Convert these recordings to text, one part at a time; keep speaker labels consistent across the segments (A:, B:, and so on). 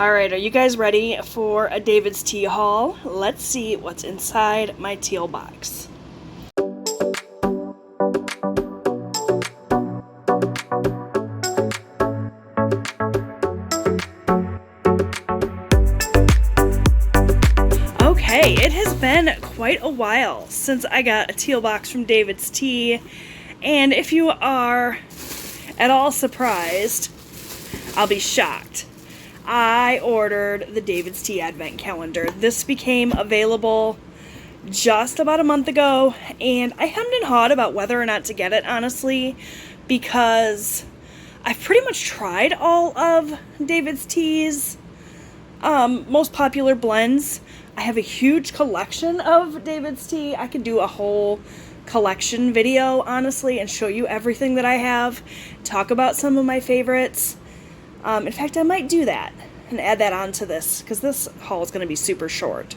A: Alright, are you guys ready for a David's tea haul? Let's see what's inside my teal box. Okay, it has been quite a while since I got a teal box from David's Tea, and if you are at all surprised, I'll be shocked. I ordered the David's Tea Advent Calendar. This became available just about a month ago, and I hemmed and hawed about whether or not to get it, honestly, because I've pretty much tried all of David's Tea's most popular blends. I have a huge collection of David's Tea. I could do a whole collection video, honestly, and show you everything that I have, talk about some of my favorites. In fact, I might do that and add that on to this, because this haul is going to be super short.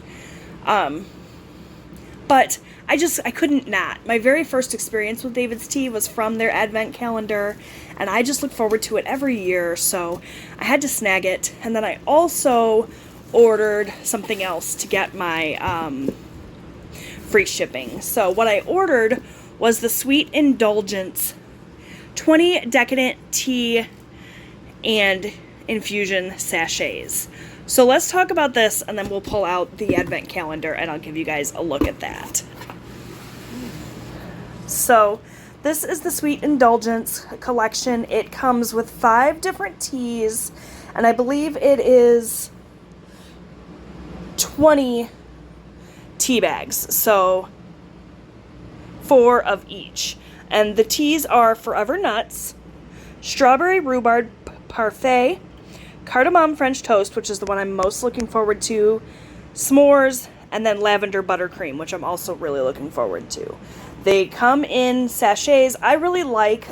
A: But I couldn't not. My very first experience with David's Tea was from their Advent Calendar, and I just look forward to it every year, so I had to snag it. And then I also ordered something else to get my free shipping. So what I ordered was the Sweet Indulgence 20 Decadent Tea and Infusion Sachets. So let's talk about this, and then we'll pull out the Advent Calendar and I'll give you guys a look at that. So this is the Sweet Indulgence collection. It comes with 5 different teas, and I believe it is 20 tea bags, so 4 of each. And the teas are Forever Nuts, Strawberry Rhubarb Parfait, Cardamom French Toast, which is the one I'm most looking forward to, S'mores, and then Lavender Buttercream, which I'm also really looking forward to. They come in sachets. I really like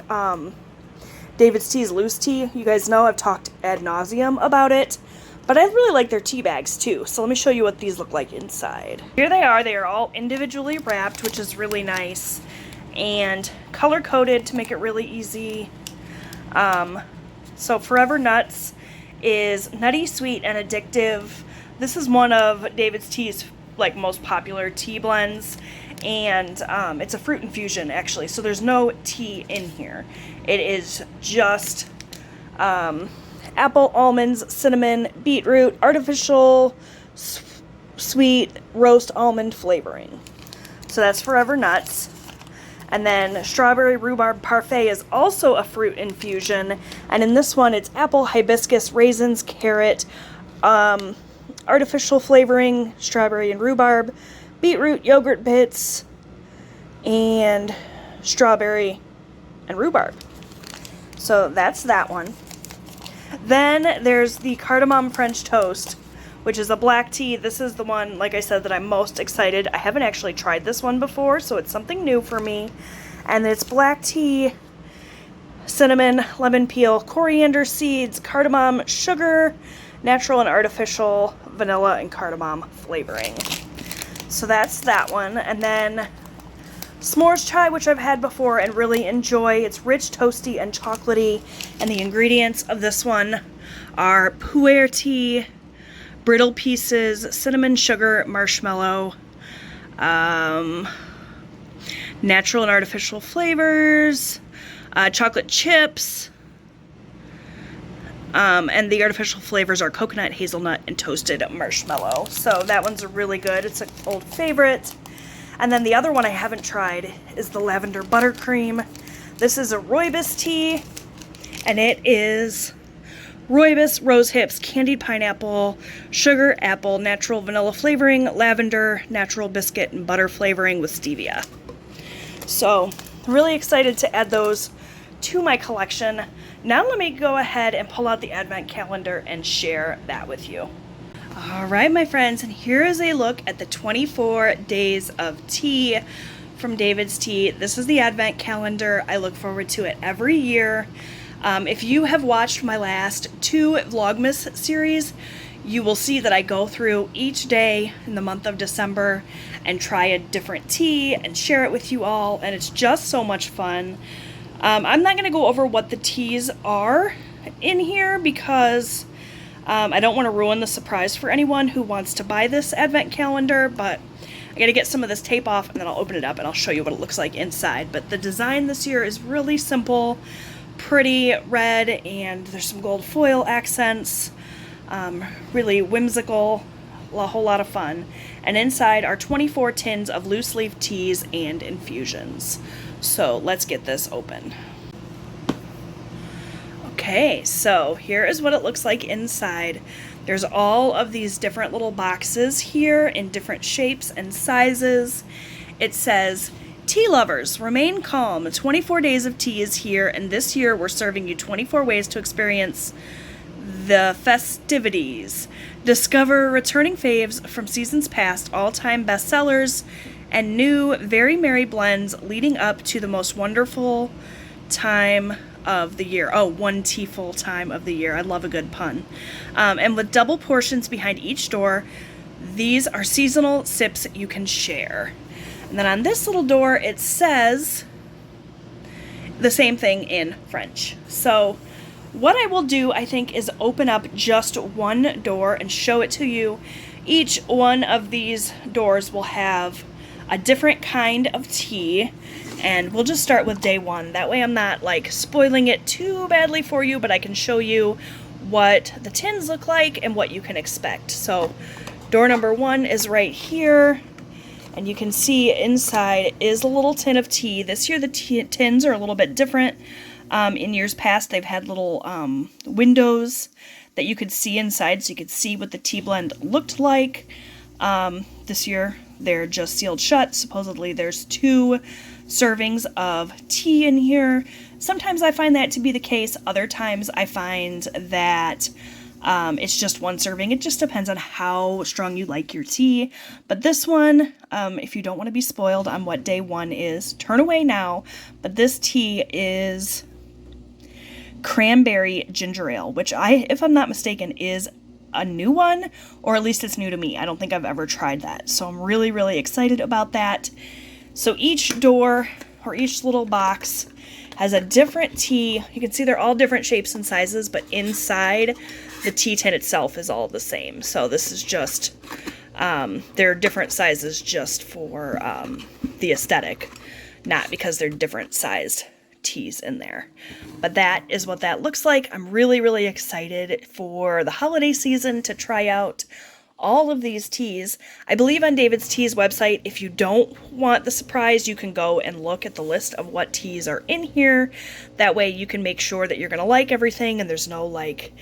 A: David's Tea's loose tea. You guys know I've talked ad nauseum about it, but I really like their tea bags too. So let me show you what these look like inside. Here they are. They are all individually wrapped, which is really nice, and color coded to make it really easy. So Forever Nuts is nutty, sweet, and addictive. This is one of David's Tea's most popular tea blends, and it's a fruit infusion actually, so there's no tea in here. It is just apple, almonds, cinnamon, beetroot, artificial sweet roast almond flavoring. So that's Forever Nuts. And then Strawberry Rhubarb Parfait is also a fruit infusion, and in this one it's apple, hibiscus, raisins, carrot, artificial flavoring, strawberry and rhubarb, beetroot, yogurt bits, and strawberry and rhubarb. So that's that one. Then there's the Cardamom French Toast, which is a black tea. This is the one, like I said, that I'm most excited. I haven't actually tried this one before, so it's something new for me. And it's black tea, cinnamon, lemon peel, coriander seeds, cardamom, sugar, natural and artificial, vanilla and cardamom flavoring. So that's that one. And then S'mores chai, which I've had before and really enjoy. It's rich, toasty, and chocolatey. And the ingredients of this one are pu'er tea, brittle pieces, cinnamon, sugar, marshmallow, natural and artificial flavors, chocolate chips, and the artificial flavors are coconut, hazelnut, and toasted marshmallow. So that one's really good. It's an old favorite. And then the other one I haven't tried is the Lavender Buttercream. This is a rooibos tea, and it is rooibos, rose hips, candied pineapple, sugar, apple, natural vanilla flavoring, lavender, natural biscuit, and butter flavoring with stevia. So, really excited to add those to my collection. Now let me go ahead and pull out the Advent Calendar and share that with you. Alright, my friends, and here is a look at the 24 Days of Tea from David's Tea. This is the Advent Calendar. I look forward to it every year. If you have watched my last 2 Vlogmas series, you will see that I go through each day in the month of December and try a different tea and share it with you all, and it's just so much fun. I'm not going to go over what the teas are in here because I don't want to ruin the surprise for anyone who wants to buy this advent calendar, but I gotta get some of this tape off and then I'll open it up and I'll show you what it looks like inside. But the design this year is really simple, pretty red, and there's some gold foil accents. Really whimsical, a whole lot of fun. And inside are 24 tins of loose leaf teas and infusions. So let's get this open. Okay, so here is what it looks like inside. There's all of these different little boxes here in different shapes and sizes. It says, "Tea lovers, remain calm. 24 days of tea is here, and this year we're serving you 24 ways to experience the festivities. Discover returning faves from seasons past, all-time bestsellers, and new, very merry blends leading up to the most wonderful time of the year." Oh, one teaful time of the year. I love a good pun. And with double portions behind each door, these are seasonal sips you can share. And then on this little door, it says the same thing in French. So what I will do, I think, is open up just one door and show it to you. Each one of these doors will have a different kind of tea, and we'll just start with day one. That way I'm not like spoiling it too badly for you, but I can show you what the tins look like and what you can expect. So door number one is right here, and you can see inside is a little tin of tea. This year the tins are a little bit different. In years past, they've had little windows that you could see inside, so you could see what the tea blend looked like. This year, they're just sealed shut. Supposedly, there's 2 servings of tea in here. Sometimes I find that to be the case. Other times, I find that it's just 1 serving. It just depends on how strong you like your tea. But this one, if you don't want to be spoiled on what day 1 is, turn away now. But this tea is cranberry ginger ale, which if I'm not mistaken, is a new one, or at least it's new to me. I don't think I've ever tried that. So I'm really, really excited about that. So each door, or each little box, has a different tea. You can see they're all different shapes and sizes, but inside the tea tin itself is all the same. So this is just, they're different sizes just for the aesthetic, not because they're different sized teas in there. But that is what that looks like. I'm really, really excited for the holiday season to try out all of these teas. I believe on David's Tea's website, if you don't want the surprise, you can go and look at the list of what teas are in here. That way you can make sure that you're going to like everything and there's no like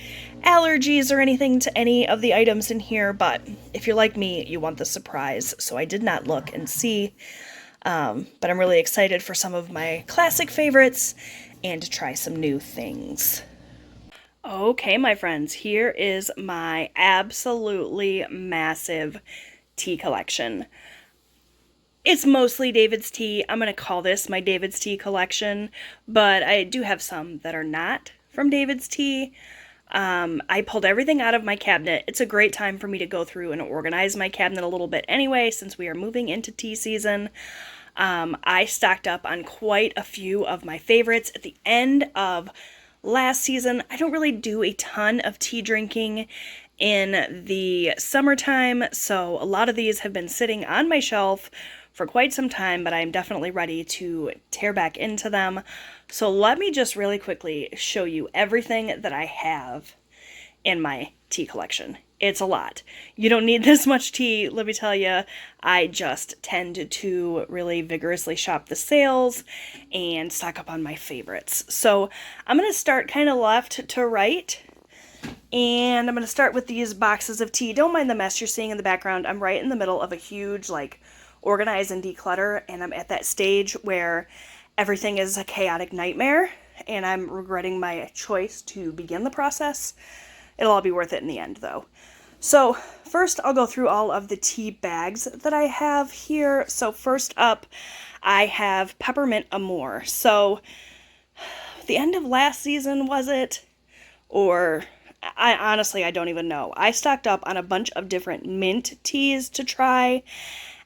A: allergies or anything to any of the items in here. But if you're like me, you want the surprise. So I did not look and see. But I'm really excited for some of my classic favorites and to try some new things. Okay, my friends, here is my absolutely massive tea collection. It's mostly David's Tea. I'm going to call this my David's Tea collection, but I do have some that are not from David's Tea. I pulled everything out of my cabinet. It's a great time for me to go through and organize my cabinet a little bit anyway, since we are moving into tea season. I stocked up on quite a few of my favorites at the end of last season. I don't really do a ton of tea drinking in the summertime, so a lot of these have been sitting on my shelf for quite some time, but I'm definitely ready to tear back into them. So let me just really quickly show you everything that I have in my tea collection. It's a lot. You don't need this much tea, let me tell you. I just tend to really vigorously shop the sales and stock up on my favorites. So I'm going to start kind of left to right. And I'm going to start with these boxes of tea. Don't mind the mess you're seeing in the background. I'm right in the middle of a huge, like, organize and declutter. And I'm at that stage where everything is a chaotic nightmare. And I'm regretting my choice to begin the process. It'll all be worth it in the end, though. So first I'll go through all of the tea bags that I have here. So first up, I have Peppermint Amour. So the end of last season, was it? Or honestly, I don't even know. I stocked up on a bunch of different mint teas to try,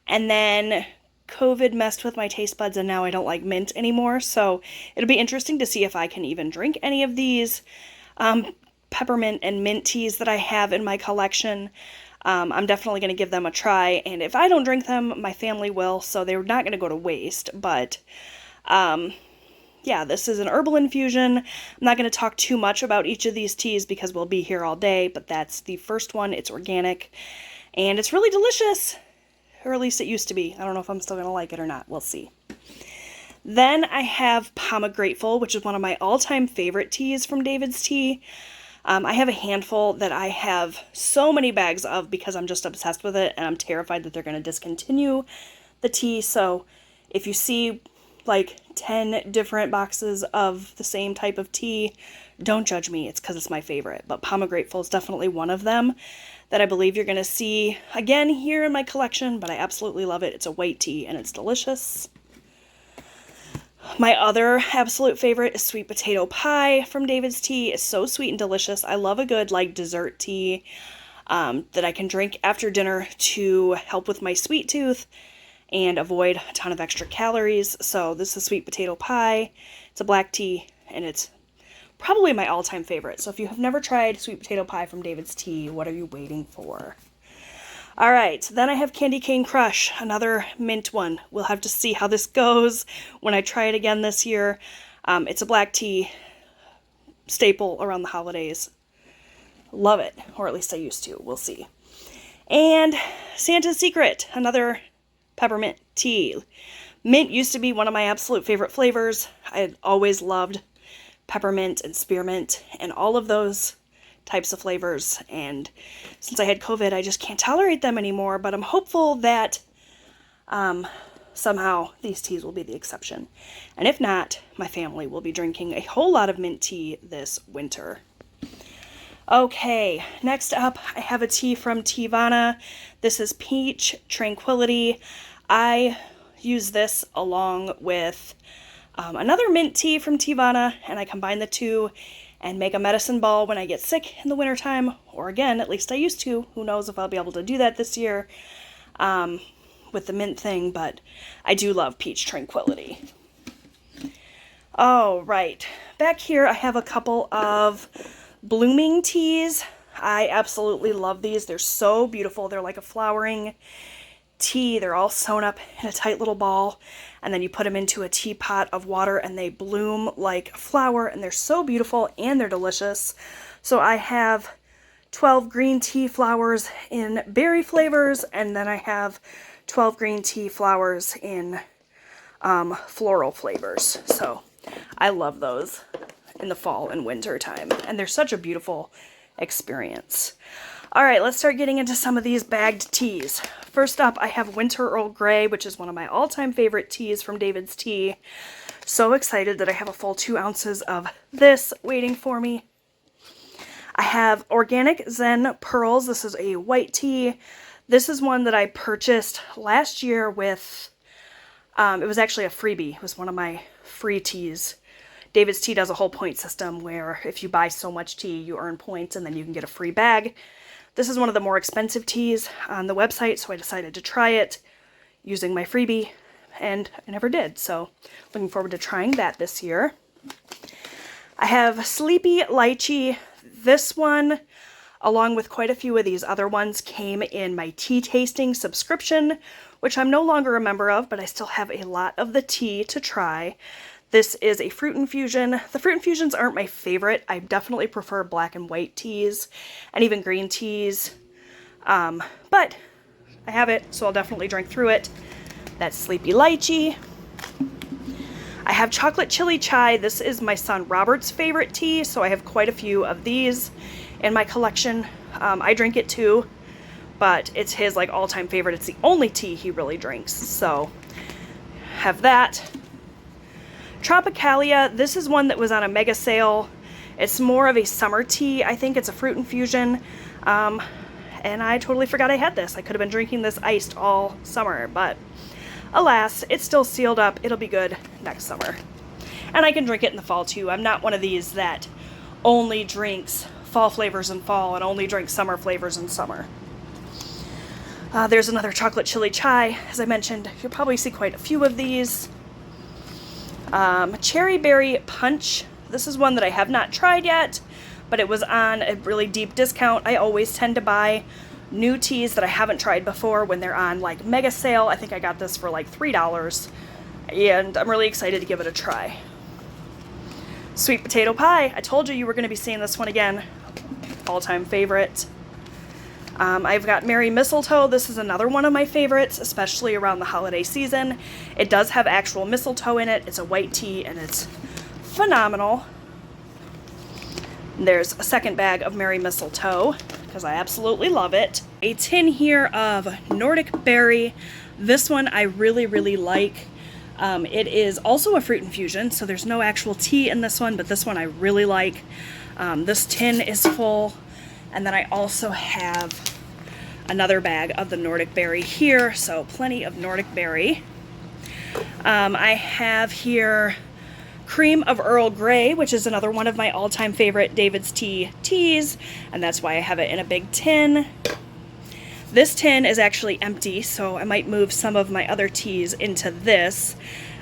A: and then COVID messed with my taste buds and now I don't like mint anymore. So it'll be interesting to see if I can even drink any of these. peppermint and mint teas that I have in my collection. I'm definitely going to give them a try, and if I don't drink them, my family will, so they're not going to go to waste, but yeah, this is an herbal infusion. I'm not going to talk too much about each of these teas because we'll be here all day, but that's the first one. It's organic, and it's really delicious, or at least it used to be. I don't know if I'm still going to like it or not. We'll see. Then I have Pomegrateful, which is one of my all-time favorite teas from David's Tea. I have a handful that I have so many bags of because I'm just obsessed with it, and I'm terrified that they're going to discontinue the tea. So if you see like 10 different boxes of the same type of tea, don't judge me. It's because it's my favorite. But Pomegrateful is definitely one of them that I believe you're going to see again here in my collection, but I absolutely love it. It's a white tea, and it's delicious. My other absolute favorite is Sweet Potato Pie from David's Tea. It's so sweet and delicious. I love a good like dessert tea that I can drink after dinner to help with my sweet tooth and avoid a ton of extra calories. So this is Sweet Potato Pie. It's a black tea, and it's probably my all-time favorite. So if you have never tried Sweet Potato Pie from David's Tea, what are you waiting for? All right, then I have Candy Cane Crush, another mint one. We'll have to see how this goes when I try it again this year. It's a black tea staple around the holidays. Love it, or at least I used to. We'll see. And Santa's Secret, another peppermint tea. Mint used to be one of my absolute favorite flavors. I always loved peppermint and spearmint and all of those types of flavors, and since I had COVID, I just can't tolerate them anymore, but I'm hopeful that somehow these teas will be the exception. And if not, my family will be drinking a whole lot of mint tea this winter. Okay, next up, I have a tea from Teavana. This is Peach Tranquility. I use this along with another mint tea from Teavana, and I combine the two and make a medicine ball when I get sick in the wintertime, or again, at least I used to. Who knows if I'll be able to do that this year with the mint thing, but I do love Peach Tranquility. Oh, right. Back here I have a couple of blooming teas. I absolutely love these. They're so beautiful. They're like a flowering tea. They're all sewn up in a tight little ball, and then you put them into a teapot of water and they bloom like a flower, and they're so beautiful and they're delicious. So I have 12 green tea flowers in berry flavors, and then I have 12 green tea flowers in floral flavors. So I love those in the fall and winter time, and they're such a beautiful experience. All right, let's start getting into some of these bagged teas. First up, I have Winter Earl Grey, which is one of my all-time favorite teas from David's Tea. So excited that I have a full 2 ounces of this waiting for me. I have Organic Zen Pearls. This is a white tea. This is one that I purchased last year with, it was actually a freebie. It was one of my free teas. David's Tea does a whole point system where if you buy so much tea, you earn points and then you can get a free bag. This is one of the more expensive teas on the website, so I decided to try it using my freebie, and I never did. So looking forward to trying that this year. I have Sleepy Lychee. This one, along with quite a few of these other ones, came in my tea tasting subscription, which I'm no longer a member of, but I still have a lot of the tea to try. This is a fruit infusion. The fruit infusions aren't my favorite. I definitely prefer black and white teas and even green teas. But I have it, so I'll definitely drink through it. That's Sleepy Lychee. I have Chocolate Chili Chai. This is my son Robert's favorite tea, so I have quite a few of these in my collection. I drink it too, but it's his like all-time favorite. It's the only tea he really drinks, so have that. Tropicalia, this is one that was on a mega sale. It's more of a summer tea. I think it's a fruit infusion. And I totally forgot I had this. I could have been drinking this iced all summer, but alas, it's still sealed up. It'll be good next summer. And I can drink it in the fall too. I'm not one of these that only drinks fall flavors in fall and only drinks summer flavors in summer. There's another Chocolate Chili Chai. As I mentioned, you'll probably see quite a few of these. Cherry Berry Punch. This is one that I have not tried yet, but it was on a really deep discount. I always tend to buy new teas that I haven't tried before when they're on like mega sale. I think I got this for like $3, and I'm really excited to give it a try. Sweet potato pie. I told you you were going to be seeing this one again. All-time favorite. I've got Merry Mistletoe. This is another one of my favorites, especially around the holiday season. It does have actual mistletoe in it. It's a white tea, and it's phenomenal. There's a second bag of Merry Mistletoe, because I absolutely love it. A tin here of Nordic Berry. This one I really, really like. It is also a fruit infusion, so there's no actual tea in this one, but this one I really like. This tin is full. And then I also have another bag of the Nordic Berry here, so plenty of Nordic Berry. I have here Cream of Earl Grey, which is another one of my all-time favorite David's Tea teas, and that's why I have it in a big tin. This tin is actually empty, so I might move some of my other teas into this.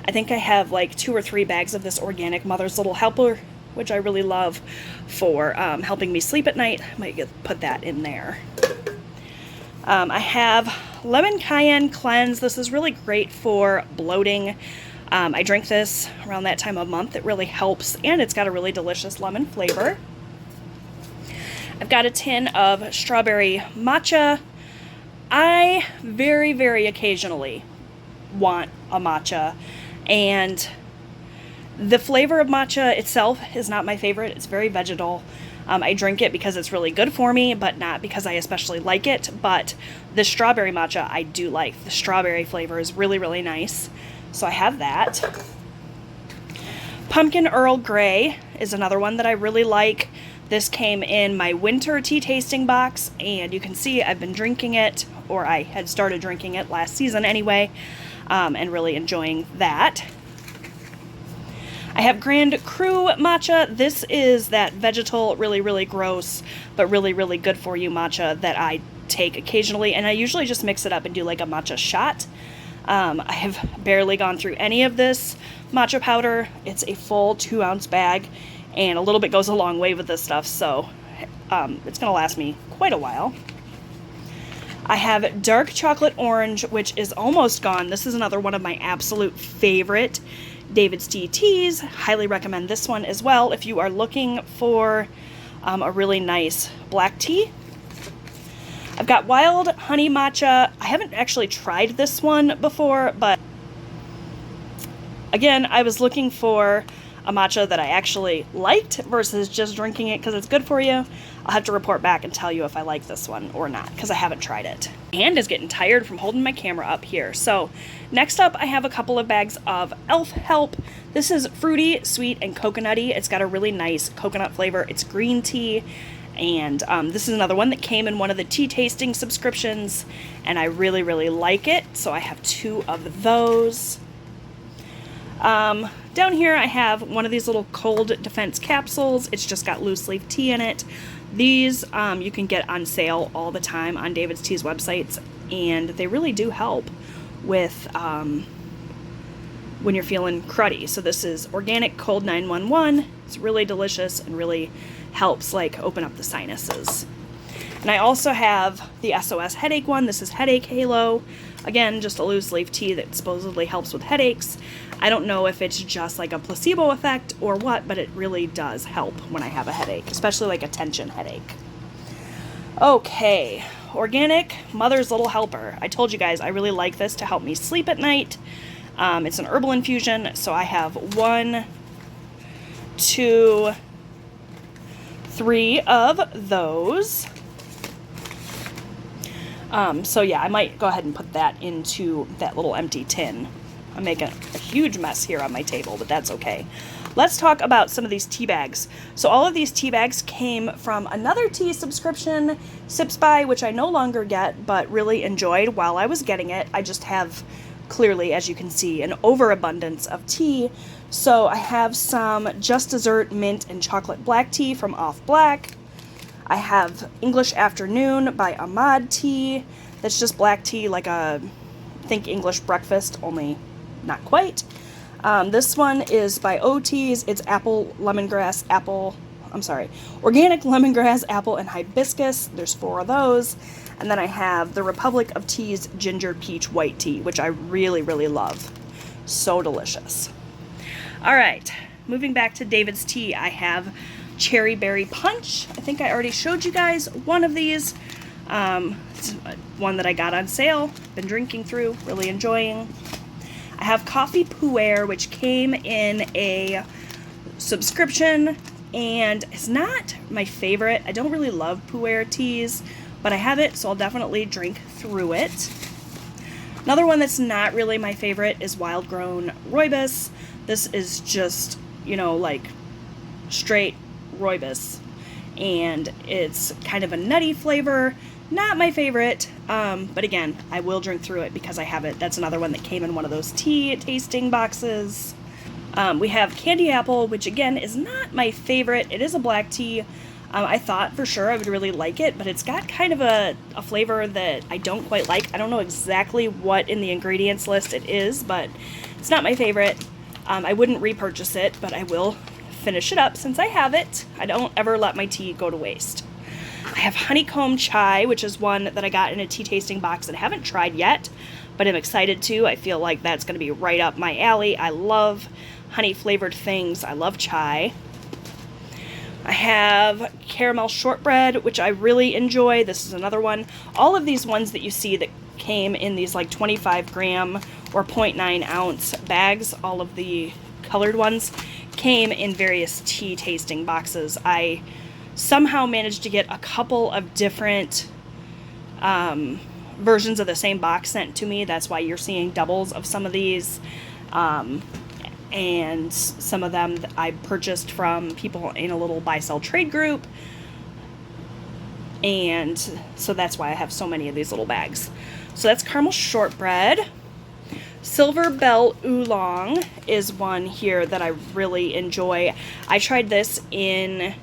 A: I think I have like 2 or 3 bags of this organic Mother's Little Helper, which I really love for helping me sleep at night. I might put that in there. I have Lemon Cayenne Cleanse. This is really great for bloating. I drink this around that time of month. It really helps, and it's got a really delicious lemon flavor. I've got a tin of strawberry matcha. I very, very occasionally want a matcha, and the flavor of matcha itself is not my favorite. It's very vegetal. I drink it because it's really good for me, but not because I especially like it. But the strawberry matcha I do like. The strawberry flavor is really, really nice. So I have that. Pumpkin Earl Grey is another one that I really like. This came in my winter tea tasting box, and you can see I've been drinking it, or I had started drinking it last season anyway, and really enjoying that. I have Grand Cru matcha. This is that vegetal, really, really gross, but really, really good for you matcha that I take occasionally, and I usually just mix it up and do like a matcha shot. I have barely gone through any of this matcha powder. It's a full 2-ounce bag, and a little bit goes a long way with this stuff, so it's going to last me quite a while. I have Dark Chocolate Orange, which is almost gone. This is another one of my absolute favorite David's Tea teas. Highly recommend this one as well if you are looking for a really nice black tea. I've got Wild Honey Matcha. I haven't actually tried this one before, but again, I was looking for a matcha that I actually liked versus just drinking it because it's good for you. I'll have to report back and tell you if I like this one or not, because I haven't tried it. And is getting tired from holding my camera up here. So next up, I have a couple of bags of Elf Help. This is fruity, sweet, and coconutty. It's got a really nice coconut flavor. It's green tea. And this is another one that came in one of the tea tasting subscriptions, and I really, really like it. So I have 2 of those. Down here I have one of these little cold defense capsules. It's just got loose leaf tea in it. These you can get on sale all the time on David's Tea's websites, and they really do help with when you're feeling cruddy. So this is organic cold 911. It's really delicious and really helps like open up the sinuses. And I also have the SOS headache one. This is Headache Halo. Again, just a loose leaf tea that supposedly helps with headaches. I don't know if it's just like a placebo effect or what, but it really does help when I have a headache, especially like a tension headache. Okay, organic Mother's Little Helper. I told you guys I really like this to help me sleep at night. It's an herbal infusion, so I have 1, 2, 3 of those. So yeah, I might go ahead and put that into that little empty tin. I'm making a huge mess here on my table, but that's okay. Let's talk about some of these tea bags. So all of these tea bags came from another tea subscription, Sips By, which I no longer get, but really enjoyed while I was getting it. I just have, clearly, as you can see, an overabundance of tea. So I have some Just Dessert Mint and Chocolate Black Tea from Off Black. I have English Afternoon by Ahmad Tea. That's just black tea, like a, think English breakfast, only not quite. This one is by OT's. It's apple lemongrass, apple organic lemongrass, apple, and hibiscus. There's 4 of those. And then I have the Republic of Tea's ginger peach white tea, which I really, really love. So delicious. All right, moving back to David's tea, I have cherry berry punch. I think I already showed you guys one of these. It's one that I got on sale, been drinking through, really enjoying. I have coffee pu'er, which came in a subscription, and it's not my favorite. I don't really love pu'er teas, but I have it, so I'll definitely drink through it. Another one that's not really my favorite is wild grown rooibos. This is just, you know, like straight rooibos, and it's kind of a nutty flavor. Not my favorite, but again, I will drink through it because I have it. That's another one that came in one of those tea tasting boxes. We have candy apple, which again is not my favorite. It is a black tea. I thought for sure I would really like it, but it's got kind of a flavor that I don't quite like. I don't know exactly what in the ingredients list it is, but it's not my favorite. I wouldn't repurchase it, but I will finish it up since I have it. I don't ever let my tea go to waste. I have honeycomb chai, which is one that I got in a tea tasting box that I haven't tried yet, but I'm excited to. I feel like that's going to be right up my alley. I love honey flavored things. I love chai. I have caramel shortbread, which I really enjoy. This is another one. All of these ones that you see that came in these like 25 gram or 0.9 ounce bags, all of the colored ones, came in various tea tasting boxes. I somehow managed to get a couple of different versions of the same box sent to me. That's why you're seeing doubles of some of these. And some of them that I purchased from people in a little buy-sell trade group. And so that's why I have so many of these little bags. So that's caramel shortbread. Silver Bell Oolong is one here that I really enjoy. I tried this in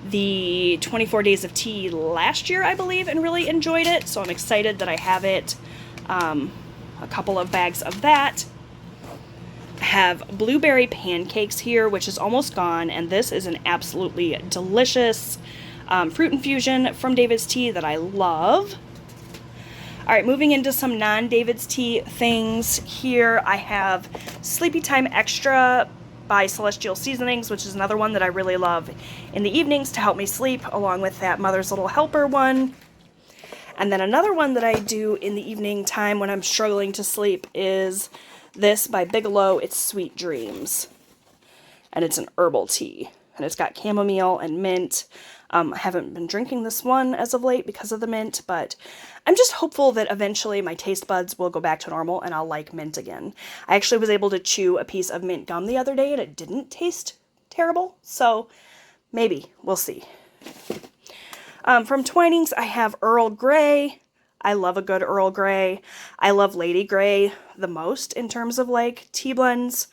A: the 24 Days of Tea last year, I believe, and really enjoyed it. So I'm excited that I have it. A couple of bags of that. I have blueberry pancakes here, which is almost gone, and this is an absolutely delicious fruit infusion from David's Tea that I love. All right, moving into some non-David's Tea things here, I have Sleepy Time Extra by Celestial Seasonings, which is another one that I really love in the evenings to help me sleep, along with that Mother's Little Helper one. And then another one that I do in the evening time when I'm struggling to sleep is this by Bigelow. It's Sweet Dreams, and it's an herbal tea, and it's got chamomile and mint. I haven't been drinking this one as of late because of the mint, but I'm just hopeful that eventually my taste buds will go back to normal and I'll like mint again. I actually was able to chew a piece of mint gum the other day and it didn't taste terrible, so maybe, we'll see. From Twinings, I have Earl Grey. I love a good Earl Grey. I love Lady Grey the most in terms of like tea blends,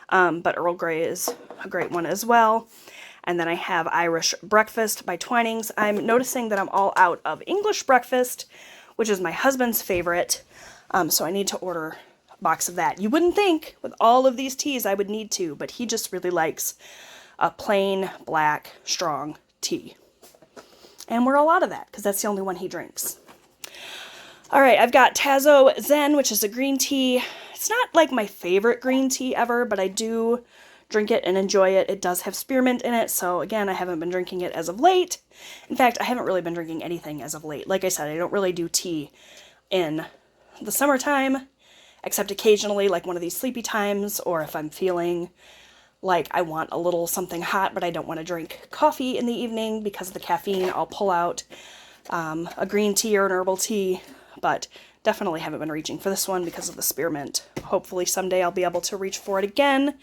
A: but Earl Grey is a great one as well. And then I have Irish Breakfast by Twinings. I'm noticing that I'm all out of English Breakfast, which is my husband's favorite, so I need to order a box of that. You wouldn't think with all of these teas I would need to, but he just really likes a plain black strong tea. And we're all out of that because that's the only one he drinks. All right, I've got Tazo Zen, which is a green tea. It's not like my favorite green tea ever, but I do drink it and enjoy it. It does have spearmint in it, so again, I haven't been drinking it as of late. In fact, I haven't really been drinking anything as of late. Like I said, I don't really do tea in the summertime, except occasionally, like one of these sleepy times, or if I'm feeling like I want a little something hot, but I don't want to drink coffee in the evening because of the caffeine, I'll pull out a green tea or an herbal tea, but definitely haven't been reaching for this one because of the spearmint. Hopefully someday I'll be able to reach for it again.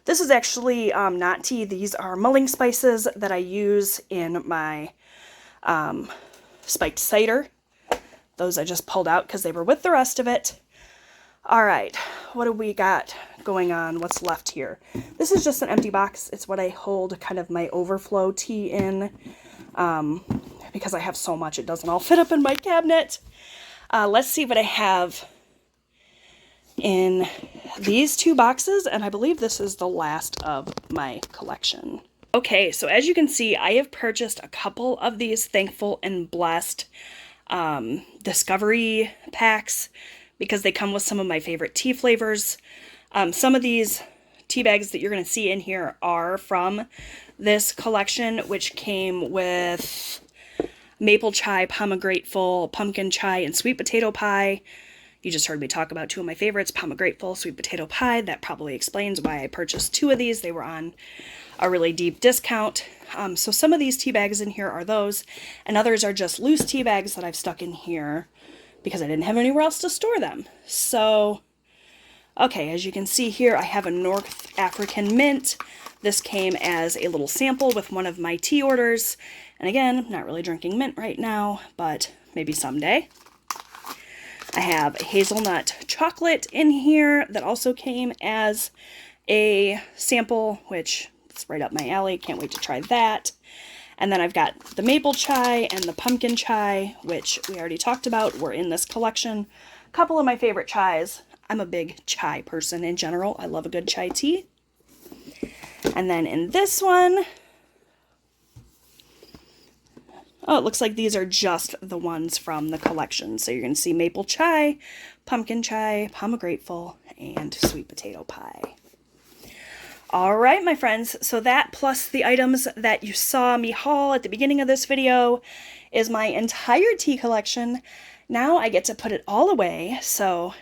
A: This is actually not tea. These are mulling spices that I use in my spiked cider. Those I just pulled out because they were with the rest of it. All right, what do we got going on? What's left here? This is just an empty box. It's what I hold kind of my overflow tea in because I have so much it doesn't all fit up in my cabinet. Let's see what I have in these two boxes, and I believe this is the last of my collection. Okay, so as you can see, I have purchased a couple of these Thankful and Blessed Discovery packs because they come with some of my favorite tea flavors. Some of these tea bags that you're going to see in here are from this collection, which came with maple chai, pomegrateful, pumpkin chai, and sweet potato pie. You just heard me talk about two of my favorites, pomegrateful, sweet potato pie. That probably explains why I purchased two of these. They were on a really deep discount. So some of these tea bags in here are those, and others are just loose tea bags that I've stuck in here because I didn't have anywhere else to store them. So, okay, as you can see here, I have a North African mint. This came as a little sample with one of my tea orders. And again, I'm not really drinking mint right now, but maybe someday. I have hazelnut chocolate in here that also came as a sample, which is right up my alley. Can't wait to try that. And then I've got the maple chai and the pumpkin chai, which we already talked about, were in this collection. A couple of my favorite chais. I'm a big chai person in general. I love a good chai tea. And then in this one, oh, it looks like these are just the ones from the collection. So you're going to see maple chai, pumpkin chai, pomegrateful, and sweet potato pie. All right, my friends, so that plus the items that you saw me haul at the beginning of this video is my entire tea collection. Now I get to put it all away, so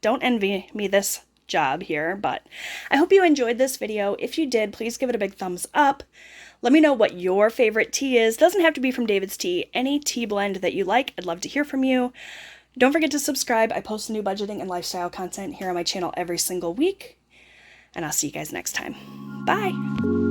A: don't envy me this job here, but I hope you enjoyed this video. If you did, please give it a big thumbs up. Let me know what your favorite tea is. Doesn't have to be from David's Tea. Any tea blend that you like, I'd love to hear from you. Don't forget to subscribe. I post new budgeting and lifestyle content here on my channel every single week. And I'll see you guys next time. Bye!